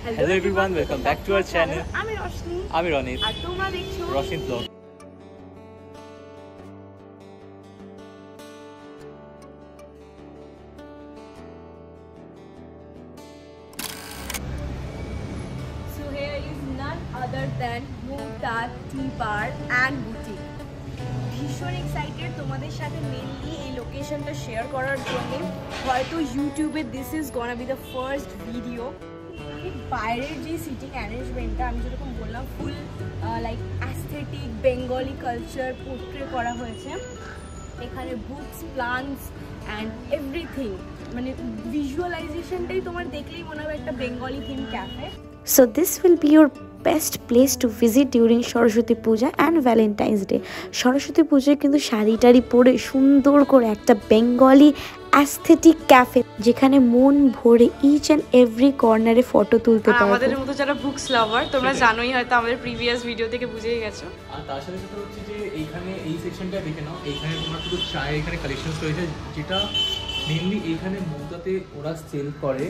Hello everyone, welcome back to our channel. আমি রশনি, আমি রনিত আর তোমরা দেখছো Rashid blog. So here is none other than Muhtar Tea Bar and Boutique. ভীষণ excited তোমাদের সাথে মেনলি এই লোকেশনটা শেয়ার করার জন্য। হয়তো ইউটিউবে this is gonna be the first video. বাইরের যে সিটিং অ্যারেঞ্জমেন্টটা আমি যেরকম বললাম full like aesthetic Bengali culture portray করা হয়েছে। এখানে বুকস, প্লান্টস অ্যান্ড এভরিথিং, মানে ভিজুয়ালাইজেশনটাই তোমার দেখলেই মনে হবে একটা Bengali theme cafe. So this will be your best place to visit during Saraswati Puja and Valentine's Day. Saraswati পুজোয় কিন্তু শাড়ি টাড়ি পরে সুন্দর করে একটা বেঙ্গলি অ্যাস্থেটিক ক্যাফে, যেখানে মন ভরে ইচ অ্যান্ড এভরি কর্নারে ফটো তুলতে পারবে। আমাদের মতো যারা বুকস লাভার তোমরা জানোই, হয়তো আমাদের প্রিভিয়াস ভিডিও থেকে বুঝেই গেছো। আর তার সাথে সাথে হচ্ছে যে এইখানে এই সেকশনটা দেখে নাও, এইখানে তোমার শুধু চায়ের এখানে কালেকশনস রয়েছে, যেটা মেনলি এইখানে মৌদাতে ওরা সেল করে।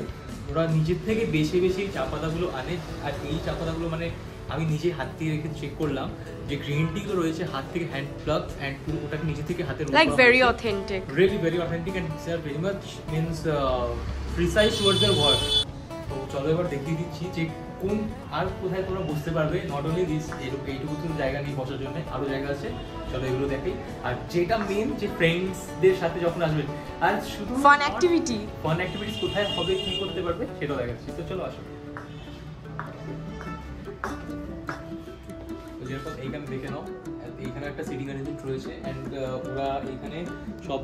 ওরা নিজের থেকে বেশি বেশি চা পাতাগুলো আনে, আর এই চা পাতাগুলো মানে আমি নিজে হাত থেকে রেখে চেক করলাম যে গ্রিন টিগুলো রয়েছে হাত থেকে হ্যান্ড প্লাগ অ্যান্ড পুরো ওটাকে নিজে থেকে হাতে like very authentic, really very authentic and they are very much means precise towards their work. তো চলো এবার দেখিয়ে দিচ্ছি যে কোন আর কোথায় তোমরা বুঝতে পারবে। নট অনলি দিস এইটুকু তো জায়গা নেই বসার জন্য, আরও জায়গা আছে, চলো এগুলো দেখাই। আর যেটা মেন যে ফ্রেন্ডসদের সাথে যখন আসবে আর শুধু ফান অ্যাক্টিভিটিস কোথায় হবে, কি করতে পারবে সেটাও দেখাচ্ছি। তো চলো আসো। যেরকম এইখানে দেখে নাও, এইখানে একটা সিটিং অ্যারেঞ্জমেন্ট রয়েছে অ্যান্ড ওরা এইখানে সব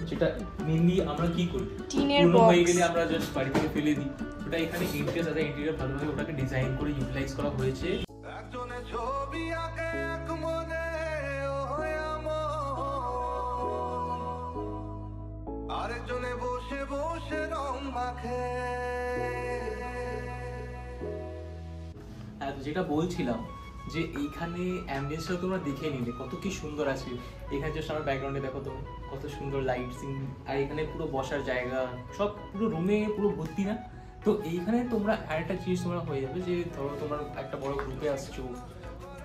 যেটা মেনলি আমরা কি করি পুরনো হয়ে গেলে আমরা জাস্ট বাড়ি থেকে ফেলে দিই, ওটা এখানে ইন্টেরিয়র ভালোভাবে ওটাকে ডিজাইন করে ইউটিলাইজ করা হয়েছে। যেটা বলছিলাম যে এইখানে অ্যাম্বিয়েন্সটা তোমরা দেখে নিলে কত কি সুন্দর আছে। এখানে জাস্ট আমার ব্যাকগ্রাউন্ডে দেখো তো কত সুন্দর লাইটসিং, আর এখানে পুরো বসার জায়গা, সব পুরো রুমে পুরো ভর্তি না। তো এইখানে তোমরা আরেকটা জিনিস তোমরা হয়ে যাবে যে ধরো তোমরা একটা বড় গ্রুপে আসছো,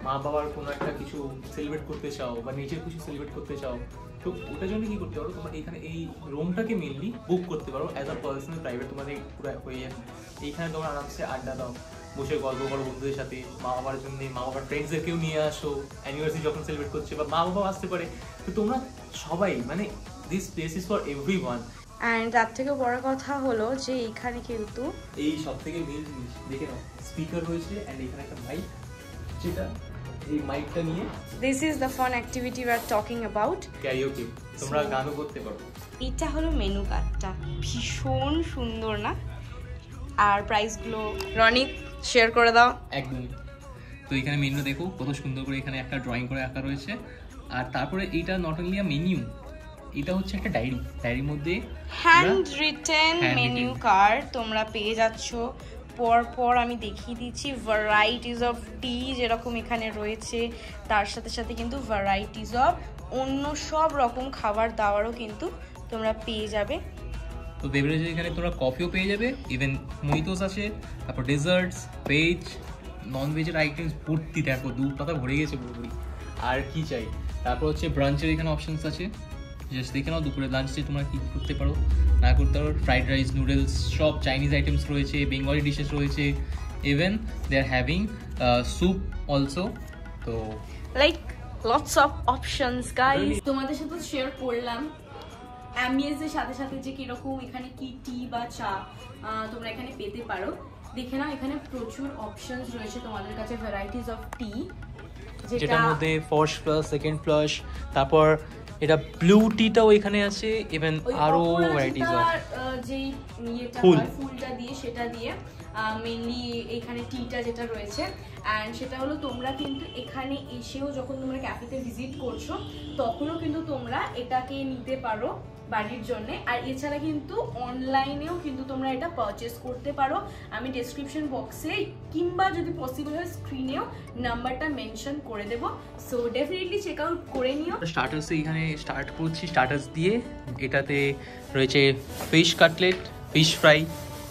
মা বাবার কোনো একটা কিছু সেলিব্রেট করতে চাও বা নিজের কিছু সেলিব্রেট করতে চাও, তো ওটার জন্য কি করতে পারো, তোমরা এখানে এই রুমটাকে মেনলি বুক করতে পারো অ্যাজ আ পার্সোনাল প্রাইভেট, তোমাদের পুরো হয়ে যাবে। এইখানে তোমরা আরামসে আড্ডা দাও, বসে গল্প করো বন্ধুদের সাথে, মা বাবার জন্য, মা বাবার ফ্রেন্ডসদেরকেও নিয়ে আসো, অ্যানিভার্সারি যখন সেলিব্রেট করছে বা মা বাবাও আসতে পারে। তো তোমরা সবাই মানে this place is for everyone. And তার থেকে বড় কথা হলো যে এখানে কিন্তু এই সব থেকে মেন জিনিস দেখে নাও, স্পিকার রয়েছে অ্যান্ড এখানে একটা মাইক, যেটা এই মাইকটা নিয়ে this is the fun activity we are talking about, karaoke, তোমরা গানও করতে পারো। এটা হলো মেনু কার্ডটা, ভীষণ সুন্দর না? আর প্রাইসগুলো রনিত শেয়ার করে দাও। একদম। তো এখানে মেনু দেখো কত সুন্দর করে এখানে একটা ড্রয়িং করে আঁকা রয়েছে। আর তারপরে এইটা নট অনলি আ মেনু, এটা হচ্ছে একটা ডায়েরির মধ্যে হ্যান্ড রিটেন মেনু কার্ড তোমরা পেয়ে যাচ্ছ। পর আমি দেখিয়ে দিচ্ছি ভ্যারাইটিস অফ টি যেরকম এখানে রয়েছে, তার সাথে সাথে কিন্তু ভ্যারাইটিস অফ অন্য সব রকম খাবার দাবারও কিন্তু তোমরা পেয়ে যাবে। তো বেভারেজে এখানে তোমরা কফিও পেয়ে যাবে, ইভেন মোহিতোস আছে, তারপর ডেজার্টস, ভেজ, নন ভেজের আইটেমস ভর্তি, দেখো দু পাতা ভরে গেছে পুরোপুরি। আর কি চাই? তারপর হচ্ছে ব্রাঞ্চের এখানে অপশনস আছে, জাস্ট দেখে নাও দুপুরে লাঞ্চে তোমরা কী করতে পারো না করতে পারো। ফ্রাইড রাইস, নুডলস, সব চাইনিজ আইটেমস রয়েছে, বেঙ্গলি ডিশেস রয়েছে, even they are having soup also. তো like lots of options guys. তোমাদের সাথে শেয়ার করলাম অ্যাম্বিয়েন্সের সাথে সাথে যে কিরকম এখানে কি টি বা চা তোমরা এখানে পেতে পারো। দেখে নাও এখানে প্রচুর অপশনস রয়েছে তোমাদের কাছে, ভ্যারাইটিস অফ টি, যেটার মধ্যে ফার্স্ট ফ্লাশ, সেকেন্ড ফ্লাশ, তারপর এটা ব্লু টিটাও এখানে আছে, ইভেন আরো ভ্যারাইটিস অফ যেই ইয়েটা ফুলটা দিয়ে সেটা দিয়ে মেইনলি এখানে টিটা যেটা রয়েছে। অ্যান্ড সেটা হলো তোমরা কিন্তু এখানে এসেও যখন তোমরা ক্যাফেতে ভিজিট করছো তখনও কিন্তু তোমরা এটাকে নিতে পারো বাড়ির জন্য। আর এছাড়া কিন্তু অনলাইনেও কিন্তু তোমরা এটা পারচেস করতে পারো। আমি ডেসক্রিপশন বক্সে কিংবা যদি পসিবল হয় স্ক্রিনেও নাম্বারটা মেনশন করে দেবো, সো ডেফিনেটলি চেক আউট করে নিও। স্টার্টার্সে এখানে স্টার্ট করছি, স্টার্টার্স দিয়ে এটাতে রয়েছে ফিশ কাটলেট, ফিশ ফ্রাই,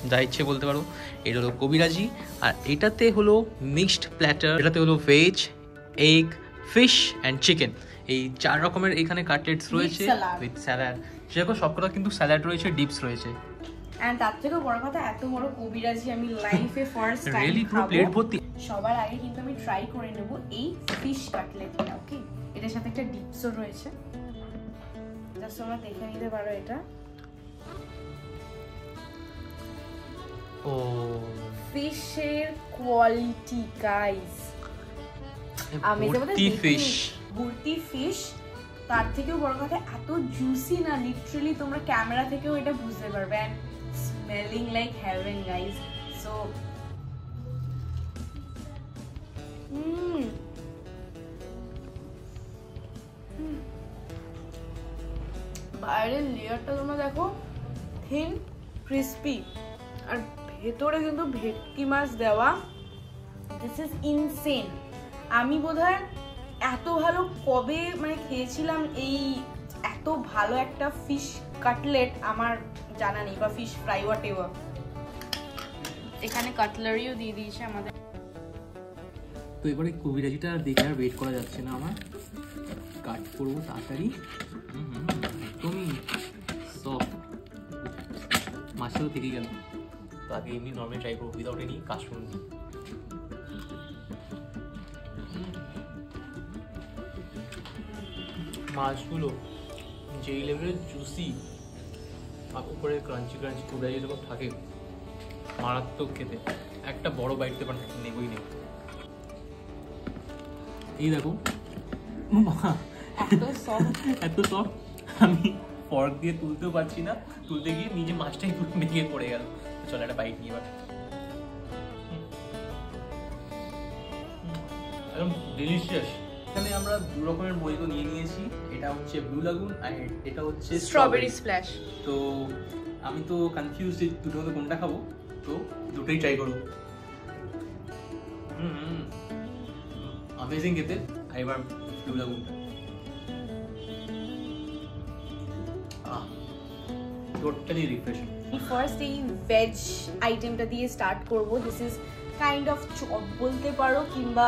যা ইচ্ছে বলতে পারো। এটা হলো কবিরাজি, আর এটাতে হলো মিক্সড প্ল্যাটার, এটাতে হলো veg, egg, fish and chicken, এই 4 রকমের এখানে কাটলেটস রয়েছে উইথ স্যালাড। সেরকম সবকটা কিন্তু স্যালাড রয়েছে, ডিপস রয়েছে। এন্ড তার থেকেও বড় কথা, এত বড় কবিরাজি আমি লাইফে ফার্স্ট টাইম রিয়েলি পুরো প্লেট ভর্তি। সবার আগে কিন্তু আমি ট্রাই করে নেব এই ফিশ কাটলেটটা। ওকে, এটার সাথে একটা ডিপসও রয়েছে, জাস্ট তোমরা দেখে নিতে পারো এটা। ও ফিশের কোয়ালিটি গাইস, আমি তো বলতে ফিশ, ভর্তি ফিশ। তার থেকেও বড় কথা এত জুসি না, লিটারালি তোমরা ক্যামেরা থেকেও এটা বুঝতে পারবে। And smelling like heaven guys. So বাইরের লেয়ারটা তোমরা দেখো, থিন ক্রিস্পি, আর ভেতরে কিন্তু ভেটকি মাছ দেওয়া। This is insane. আমি বোধহয় এত ভালো কবে মানে খেয়েছিলাম, এই এত ভালো একটা ফিশ কাটলেট আমার জানা নেই, বা ফিশ ফ্রাই হোয়াট এভার। এখানে কাটলারিও দিয়ে দিয়েছে আমাদের। তো এবারে কবিরাজিটা দেখে আর ওয়েট করা যাচ্ছে না, আমার কাট করবো তাড়াতাড়ি। একদমই সফট, মাছটা তো থেকে গেল। তো আগে এমনি নর্মালি ট্রাই করবো উইদাউট এনি কাশরুল। মাছগুলো যেই লেভেলের জুসি, আর উপরে ক্রাঞ্চি ক্রাঞ্চি কবিরাজি যখন থাকে, মারাত্মক খেতে। একটা বড় বাইটতে পারে নেবই নেব। এই দেখো এত সফট, আমি ফর্ক দিয়ে তুলতেও পারছি না, তুলতে গিয়ে নিজে মাছটাই ভেঙে পড়ে গেল। চল একটা বাইট নিয়ে এবার। একদম ডিলিশিয়াস। এখানে আমরা 2 রকমের মজিতো নিয়ে নিয়েছি, এটা হচ্ছে ব্লু লাগুন আর এটা হচ্ছে স্ট্রবেরি স্প্ল্যাশ। তো আমি তো কনফিউজ যে দুটোর মধ্যে কোনটা খাবো, তো দুটোই ট্রাই করবো। অ্যামেজিং খেতে। এবার ব্লু লাগুনটা টোটালি রিফ্রেশিং। ফার্স্ট এই ভেজ আইটেমটা দিয়ে স্টার্ট করব। This is kind of chop বলতে পারো, কিংবা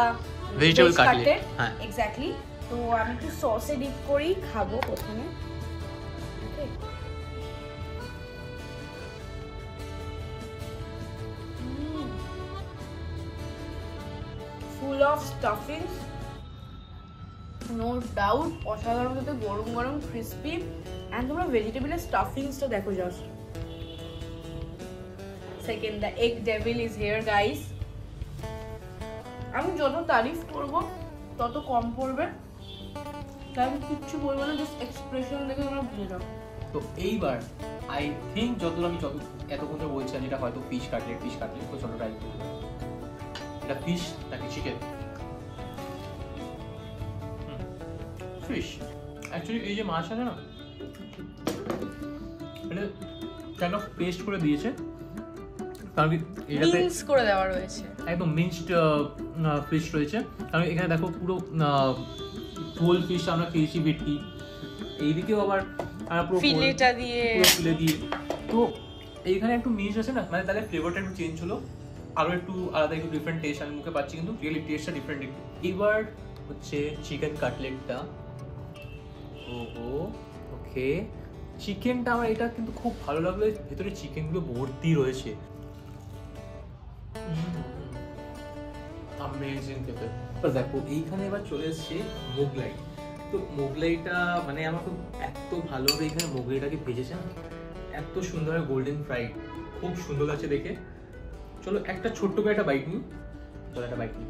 ভেজিটেবল কাটলেট। হ্যাঁ এক্স্যাক্টলি। তো আমি একটু সসে ডিপ করেই খাবো প্রথমে। ওকে, full of stuffings, no doubt অসাধারণ খেতে, গরম গরম ক্রিস্পি। এন্ড তোমরা ভেজিটেবলের স্টাফিংসটা দেখো just. Second, the egg devil is here guys. আমি যত তারিফ করব তত কম পড়বে, তাই আমি কিচ্ছু বলবো না, জাস্ট এক্সপ্রেশন দেখে তোমরা বুঝে যাও। তো এইবার আই থিঙ্ক আমি এতক্ষণ ধরে বলছিলাম যেটা হয়তো ফিশ কাটলেট, তো চলো ট্রাই করি। এটা ফিশ নাকি চিকেন? ফিশ। অ্যাকচুয়ালি এই যে মাছ আছে না, এটা কাইন্ড অফ পেস্ট করে দিয়েছে, কারণ এটাতে মিক্স করে দেওয়া রয়েছে, একদম মিক্সড ফিশ রয়েছে। কারণ এখানে দেখো পুরো হোল ফিশ আমরা খেয়েছি, ভেটকি, এইদিকেও আবার পুরো ফিলেটা দিয়ে, ফিলে দিয়ে। তো এইখানে একটু মিক্স আছে না, মানে তাহলে ফ্লেভারটা একটু চেঞ্জ হলো, আরও একটু আলাদা, একটু ডিফারেন্ট টেস্ট আমি মুখে পাচ্ছি, কিন্তু রিয়েলি টেস্টটা ডিফারেন্ট একটু। এবার হচ্ছে চিকেন কাটলেটটা। ওহো, ওকে, চিকেনটা আমার এটা কিন্তু খুব ভালো লাগলো, ভেতরে চিকেনগুলো ভর্তি রয়েছে। অ্যামেজিং খেতে। দেখো এইখানে এবার চলে এসছে মোগলাই। তো মোগলাইটা মানে আমার খুব এত ভালোভাবে এখানে মোগলাইটাকে ভেজেছে না, এত সুন্দর গোল্ডেন ফ্রাইড, খুব সুন্দর লাগছে দেখে। চলো একটা ছোট্ট করে একটা বাইট নিই। চলো একটা বাইট নিই।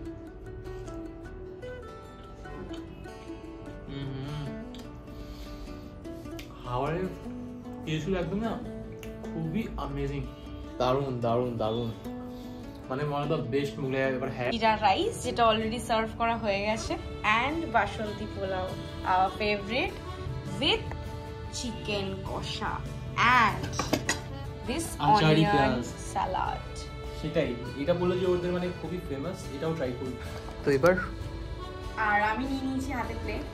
খাবারের টেস্টগুলো একদম না খুবই অ্যামেজিং, দারুণ দারুণ দারুণ, মানে one of the best Mughlai I ever had. Jeera rice যেটা অলরেডি সার্ভ করা হয়ে গেছে, and Basanti pulao, our favourite, with chicken kosha and this onion salad. সেটাই, এটা বললো যে ওদের মানে খুবই ফেমাস, এটাও ট্রাই করি। তো এবার আর আমি নিয়ে নিয়েছি হাতে প্লেট।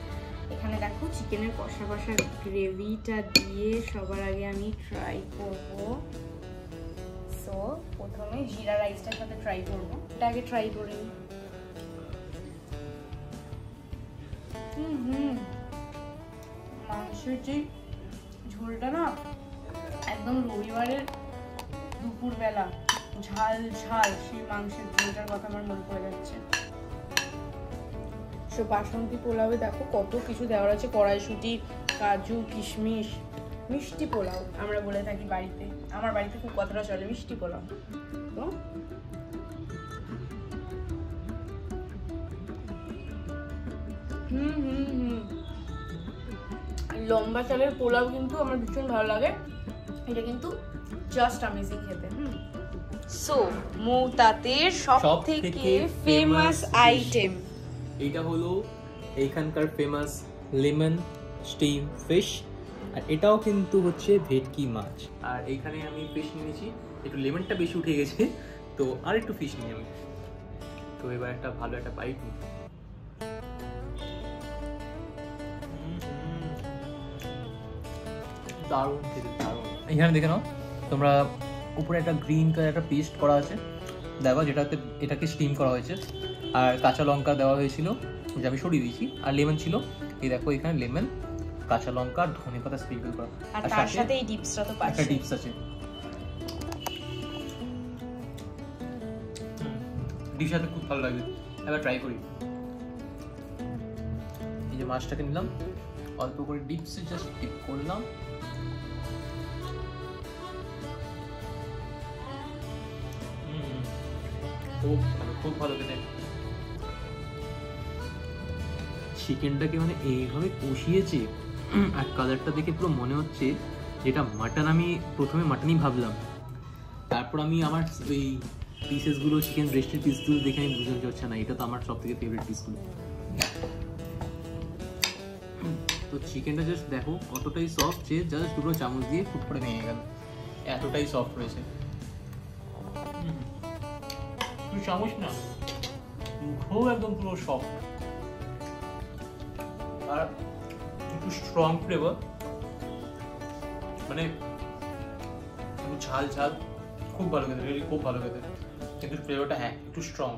এখানে দেখো চিকেনের কষা কষা গ্রেভিটা দিয়ে সবার আগে আমি ট্রাই করব সো প্রথমে জিরা রাইসটার সাথে ট্রাই করবো, এটা আগে ট্রাই করে নিই। মাংসের যে ঝোলটা না একদম রবিবারের দুপুরবেলা ঝাল ঝাল সেই মাংসের ঝোলটার কথা আমার মনে পড়ে যাচ্ছে। সো বাসন্তী পোলাওয়ে দেখো কত কিছু দেওয়ার আছে, কড়াইশুঁটি, কাজু, কিশমিশ, মিষ্টি পোলাও আমরা বলে থাকি বাড়িতে, আমার বাড়িতে খুব কথাটা চলে মিষ্টি পোলাও। তো লম্বা চালের পোলাও কিন্তু আমার ভীষণ ভালো লাগে, এটা কিন্তু জাস্ট অ্যামেজিং খেতে। সো মৌতাতের সবথেকে ফেমাস আইটেম এইটা হলো এইখানকার ফেমাস লেমন স্টিম ফিশ, আর এটাও কিন্তু হচ্ছে ভেটকি মাছ। আর এইখানে আমি ফিশ নিয়েছি, একটু লেমনটা বেশি উঠে গেছে, তো আর একটু ফিশ নিই আমি। তো এবার একটা ভালো একটা বাইট নিই। দারুণ খেতে, দারুণ। এখানে দেখে নাও তোমরা, উপরে একটা গ্রিন কালার একটা পেস্ট করা আছে দেখো, যেটাতে এটাকে স্টিম করা হয়েছে, আর কাঁচা লঙ্কা দেওয়া হয়েছিল যে আমি সরিয়ে দিয়েছি, আর লেমন ছিল। এই দেখো এখানে লেমন, কাঁচা লঙ্কা, ধনে পাতা স্প্রিঙ্কল করা, আর তার সাথে এই ডিপসটা তো পাচ্ছি, একটা ডিপস আছে। ডিপস সাথে খুব ভালো লাগবে, এবার ট্রাই করি। এই যে মাছটাকে নিলাম, অল্প করে ডিপসে জাস্ট ডিপ করলাম, খুব ভালো খেতে। চিকেনটাকে মানে এইভাবে কষিয়েছে, আর কালারটা দেখে পুরো মনে হচ্ছে যেটা মাটন, আমি প্রথমে মাটনই ভাবলাম, তারপর আমি আমার ওই পিসেসগুলো, চিকেন ব্রেস্টের পিসগুলো দেখে আমি বুঝতে পারছি না, এটা তো আমার সব থেকে ফেভারিট পিসগুলো। তো চিকেনটা জাস্ট দেখো কতটাই সফট, যে জাস্ট দুটো চামচ দিয়ে ফুট করে ভেঙে গেল, এতটাই সফট রয়েছে। চামচ না, মুখও একদম পুরো সফট, আর একটু স্ট্রং ফ্লেভার, মানে একটু ঝাল ঝাল, খুব ভালো খেতে, রিয়েলি খুব ভালো খেতে, কিন্তু ফ্লেভারটা হ্যাঁ একটু স্ট্রং,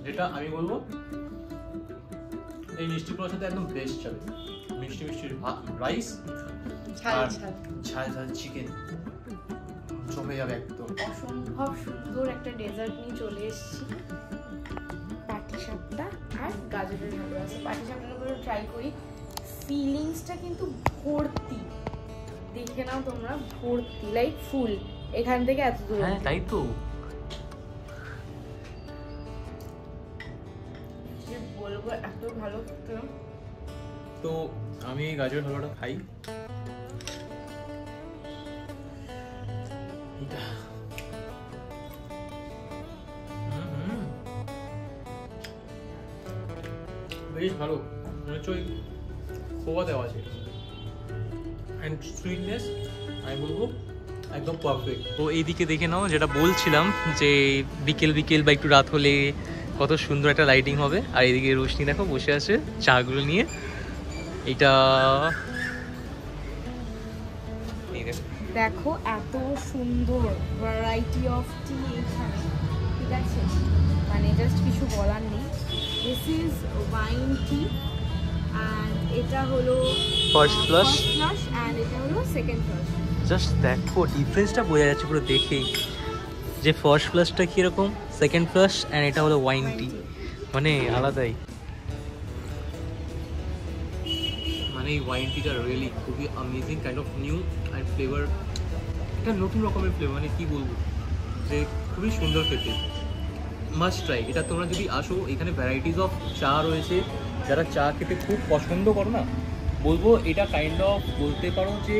যেটা আমি বলবো এই মিষ্টি পোলাওর সাথে একদম বেস্ট যাবে। মিষ্টি মিষ্টি রাইস আর ঝাল ঝাল চিকেন জমে যাবে একদম। অসম্ভব সুন্দর একটা ডেজার্ট নিয়ে চলে এসেছি, পাটিসাপটা আর গাজরের হালুয়া। আছে পাটিসাপটার উপরে ট্রাই করি, ফিলিংসটা কিন্তু ভর্তি, দেখে নাও তোমরা, ভর্তি লাইক ফুল, এখান থেকে এত দূর। হ্যাঁ তাই তো, যে বলবো এত ভালো খেতে। তো আমি এই গাজরের হালুয়াটা খাই, বেশ ভালো, মনে হচ্ছে ওই খোয়া দেওয়া আছে, অ্যান্ড সুইটনেস আমি বলবো একদম পারফেক্ট। তো এইদিকে দেখে নাও, যেটা বলছিলাম যে বিকেল বিকেল বা একটু রাত হলে কত সুন্দর একটা লাইটিং হবে, আর এইদিকে রোশনি দেখো বসে আছে চাগুলো নিয়ে। এটা দেখো এত সুন্দর ভ্যারাইটি অফ টি এখানে, ঠিক আছে, মানে জাস্ট কিছু বলার নেই। This is wine T, and এটা হলো ফার্স্ট ফ্লাশ, অ্যান্ড এটা হলো সেকেন্ড ফ্লাশ। জাস্ট দেখো ডিফারেন্সটা বোঝা যাচ্ছে পুরো দেখেই, যে ফার্স্ট ফ্লাশটা কীরকম, সেকেন্ড ফ্লাশ, অ্যান্ড এটা হলো ওয়াইন টি, মানে আলাদাই। মানে এই ওয়াইন টিটা রিয়েলি খুবই amazing kind of new and flavour, এটা নতুন রকমের ফ্লেভার, মানে কি বলবো, যে খুবই সুন্দর খেতে, মাস্ট ট্রাই। এটা তোমরা যদি আসো, এখানে ভ্যারাইটিস অফ চা রয়েছে, যারা চা খেতে খুব পছন্দ করো না, বলবো এটা কাইন্ড অফ বলতে পারো যে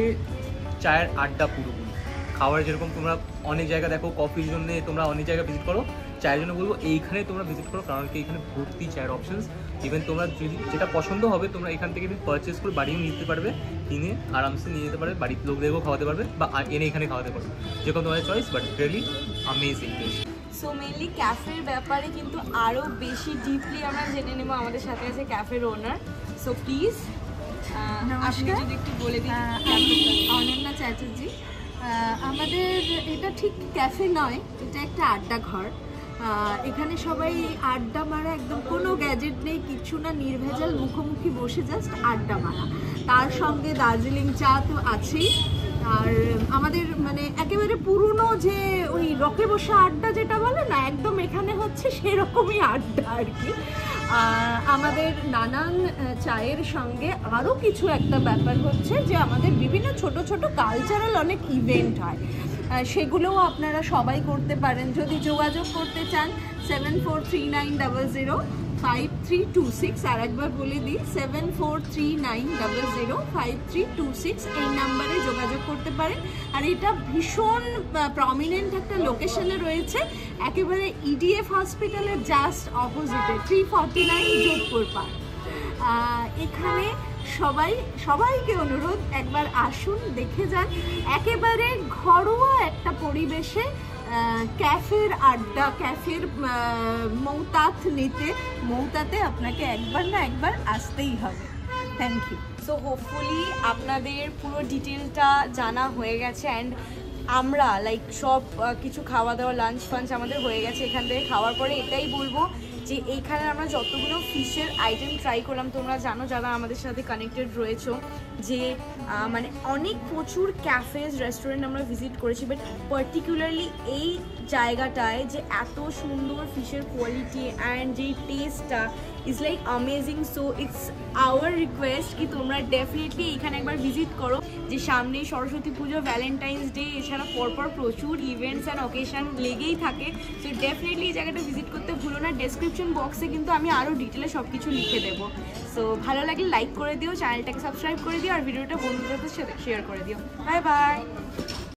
চায়ের আড্ডা পুরোপুরি। খাবার যেরকম তোমরা অনেক জায়গা দেখো, কফির জন্য তোমরা অনেক জায়গা ভিজিট করো, চায়ের জন্য বলবো এইখানে তোমরা ভিজিট করো, কারণ কি এখানে ভর্তি চায়ের অপশনস। ইভেন তোমরা যদি যেটা পছন্দ হবে তোমরা এখান থেকে পারচেস করে বাড়িও নিতে পারবে, কিনে আরামসে নিয়ে যেতে পারবে, বাড়ির লোকদেরকেও খাওয়াতে পারবে, বা এনে এখানে খাওয়াতে পারবে, যেরকম তোমাদের choice, but really amazing taste. So mainly ক্যাফের ব্যাপারে কিন্তু আরও বেশি ডিপলি আমরা জেনে নেব, আমাদের সাথে আছে ক্যাফের ওনার। সো প্লিজ আপনি যদি একটু বলে দিন। অনন্যা চ্যাটার্জি, আমাদের এটা ঠিক ক্যাফে নয়, এটা একটা আড্ডা ঘর। এখানে সবাই আড্ডা মারা, একদম কোনো গ্যাজেট নেই, কিছু না, নির্ভেজাল মুখোমুখি বসে জাস্ট আড্ডা মারা। তার সঙ্গে দার্জিলিং চা তো আছেই। আর আমাদের মানে একেবারে পুরনো যে ওই রকে বসে আড্ডা যেটা বলে না, একদম এখানে হচ্ছে সেরকমই আড্ডা আর কি। আমাদের নানান চায়ের সঙ্গে আরও কিছু একটা ব্যাপার হচ্ছে যে আমাদের বিভিন্ন ছোট ছোট কালচারাল অনেক ইভেন্ট হয়, সেগুলোও আপনারা সবাই করতে পারেন। যদি যোগাযোগ করতে চান 7439005326, আর একবার বলে দিই 7439005326, এই নাম্বারে যোগাযোগ করতে পারেন। আর এটা ভীষণ প্রমিনেন্ট একটা লোকেশনে রয়েছে, একেবারে ইডিএফ হসপিটালের জাস্ট অপোজিটে, 349 যোধপুর পার্ক। এখানে সবাইকে অনুরোধ, একবার আসুন, দেখে যান। একেবারে ঘরোয়া একটা পরিবেশে ক্যাফের আড্ডা, ক্যাফের মৌতাতে আপনাকে একবার না একবার আসতেই হবে। Thank you. সো হোপফুলি আপনাদের পুরো ডিটেলটা জানা হয়ে গেছে। অ্যান্ড আমরা লাইক সব কিছু খাওয়া দাওয়া, লাঞ্চ ফাঞ্চ আমাদের হয়ে গেছে। এখান থেকে খাওয়ার পরে এটাই বলবো যে এইখানে আমরা যতগুলো ফিশের আইটেম ট্রাই করলাম, তোমরা জানো যারা আমাদের সাথে কানেক্টেড রয়েছো যে মানে অনেক প্রচুর ক্যাফেজ, রেস্টুরেন্ট আমরা ভিজিট করেছি, বাট পার্টিকুলারলি এই জায়গাটায় যে এত সুন্দর ফিশের কোয়ালিটি অ্যান্ড যেই টেস্টটা is like amazing. So it's our request কি তোমরা ডেফিনেটলি এখানে একবার ভিজিট করো। যে সামনেই সরস্বতী পুজো, ভ্যালেন্টাইন্স ডে, এছাড়া পরপর প্রচুর ইভেন্টস অ্যান্ড অকেশন লেগেই থাকে। সো ডেফিনেটলি এই জায়গাটা ভিজিট করতে ভুলো না। ডেসক্রিপশন বক্সে কিন্তু আমি আরও ডিটেলে সব কিছু লিখে দেবো। সো ভালো লাগলে লাইক করে দিও, চ্যানেলটাকে সাবস্ক্রাইব করে দিও, আর ভিডিওটা বন্ধুদের সাথে শেয়ার করে দিও। Bye bye.